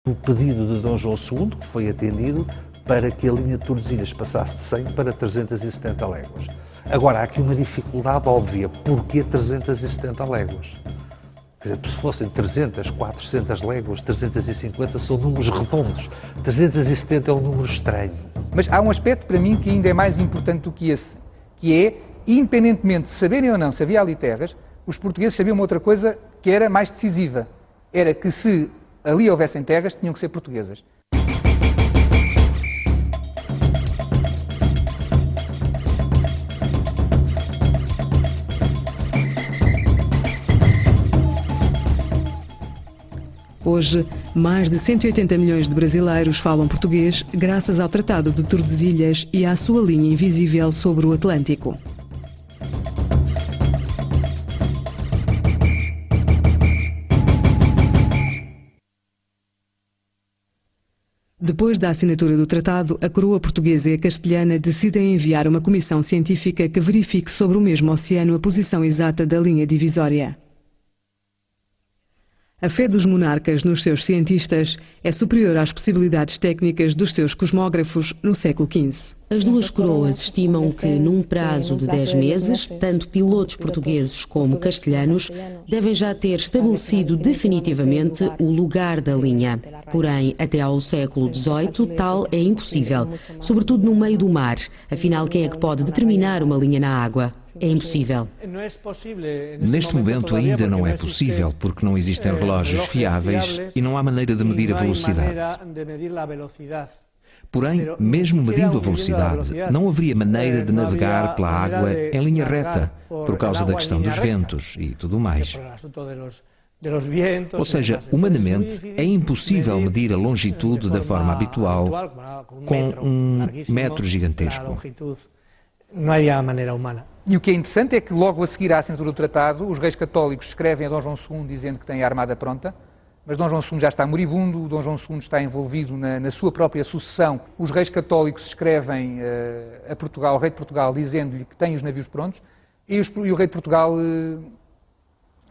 O pedido de Dom João II, que foi atendido, para que a linha de Tordesilhas passasse de 100 para 370 léguas. Agora, há aqui uma dificuldade óbvia. Porquê 370 léguas? Quer dizer, se fossem 300, 400 léguas, 350 são números redondos. 370 é um número estranho. Mas há um aspecto para mim que ainda é mais importante do que esse, que é, independentemente de saberem ou não se havia ali terras, os portugueses sabiam uma outra coisa que era mais decisiva. Era que se ali houvessem terras, tinham que ser portuguesas. Hoje, mais de 180 milhões de brasileiros falam português graças ao Tratado de Tordesilhas e à sua linha invisível sobre o Atlântico. Depois da assinatura do tratado, a coroa portuguesa e a castelhana decidem enviar uma comissão científica que verifique sobre o mesmo oceano a posição exata da linha divisória. A fé dos monarcas nos seus cientistas é superior às possibilidades técnicas dos seus cosmógrafos no século XV. As duas coroas estimam que, num prazo de 10 meses, tanto pilotos portugueses como castelhanos devem já ter estabelecido definitivamente o lugar da linha. Porém, até ao século XVIII, tal é impossível, sobretudo no meio do mar. Afinal, quem é que pode determinar uma linha na água? É impossível. Neste momento ainda não é possível, porque não existem relógios fiáveis e não há maneira de medir a velocidade. Porém, mesmo medindo a velocidade, não haveria maneira de navegar pela água em linha reta, por causa da questão dos ventos e tudo mais. Ou seja, humanamente, é impossível medir a longitude da forma habitual com um metro gigantesco. Não havia maneira humana. E o que é interessante é que logo a seguir à assinatura do tratado, os reis católicos escrevem a Dom João II dizendo que têm a armada pronta, mas Dom João II já está moribundo, Dom João II está envolvido na sua própria sucessão. Os reis católicos escrevem a Portugal, ao rei de Portugal, dizendo-lhe que tem os navios prontos, e o rei de Portugal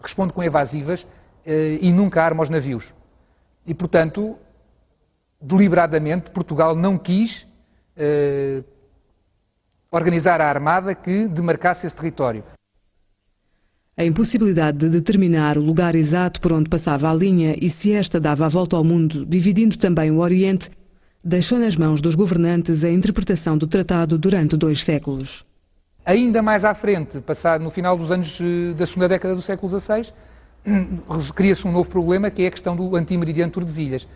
responde com evasivas e nunca arma os navios. E, portanto, deliberadamente, Portugal não quis organizar a armada que demarcasse esse território. A impossibilidade de determinar o lugar exato por onde passava a linha e se esta dava a volta ao mundo, dividindo também o Oriente, deixou nas mãos dos governantes a interpretação do tratado durante 2 séculos. Ainda mais à frente, passado no final dos anos da segunda década do século XVI, cria-se um novo problema, que é a questão do antimeridiano de Tordesilhas,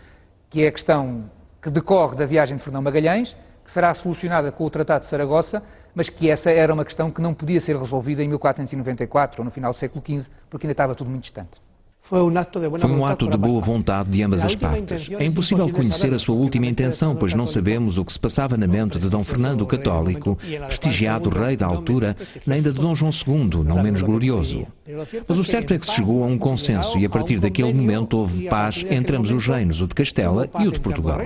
que é a questão que decorre da viagem de Fernão Magalhães, que será solucionada com o Tratado de Saragossa, mas que essa era uma questão que não podia ser resolvida em 1494 ou no final do século XV, porque ainda estava tudo muito distante. Foi um ato de boa vontade de ambas as partes. É impossível conhecer a sua última intenção, pois não sabemos o que se passava na mente de Dom Fernando o Católico, prestigiado rei da altura, nem da de Dom João II, não menos glorioso. Mas o certo é que se chegou a um consenso e a partir daquele momento houve paz entre ambos os reinos, o de Castela e o de Portugal.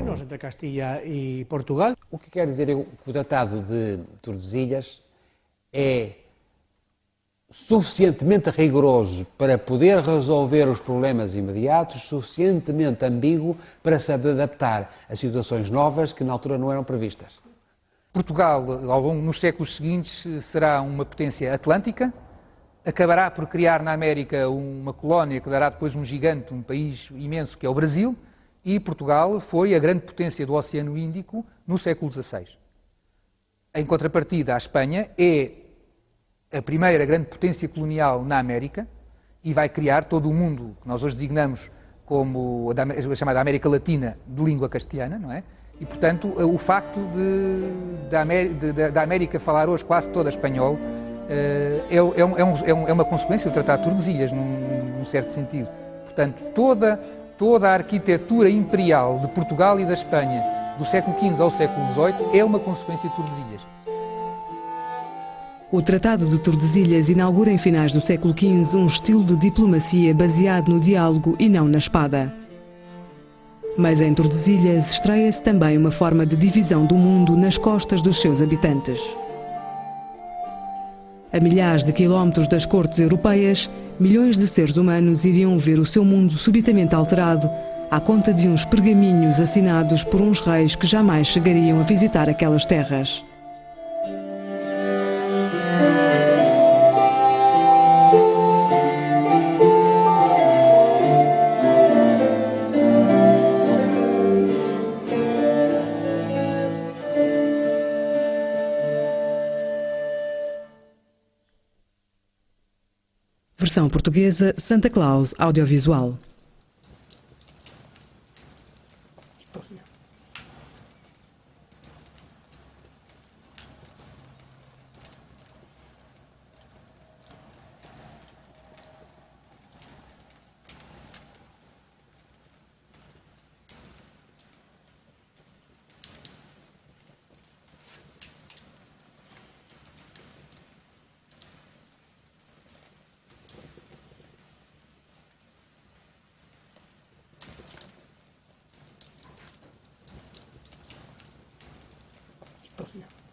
O que quer dizer que o Tratado de Tordesilhas é suficientemente rigoroso para poder resolver os problemas imediatos, suficientemente ambíguo para se adaptar a situações novas que na altura não eram previstas. Portugal, ao longo nos séculos seguintes, será uma potência atlântica, acabará por criar na América uma colónia que dará depois um gigante, um país imenso que é o Brasil, e Portugal foi a grande potência do Oceano Índico no século XVI. Em contrapartida, a Espanha é a primeira grande potência colonial na América e vai criar todo o mundo que nós hoje designamos como a chamada América Latina de língua castelhana, não é? E, portanto, o facto da América falar hoje quase toda espanhol é uma consequência do Tratado de Tordesilhas, num certo sentido. Portanto, toda a arquitetura imperial de Portugal e da Espanha do século XV ao século XVIII é uma consequência de Tordesilhas. O Tratado de Tordesilhas inaugura em finais do século XV um estilo de diplomacia baseado no diálogo e não na espada. Mas em Tordesilhas estreia-se também uma forma de divisão do mundo nas costas dos seus habitantes. A milhares de quilómetros das cortes europeias, milhões de seres humanos iriam ver o seu mundo subitamente alterado à conta de uns pergaminhos assinados por uns reis que jamais chegariam a visitar aquelas terras. Versão portuguesa, Santa Claus Audiovisual. Espacio.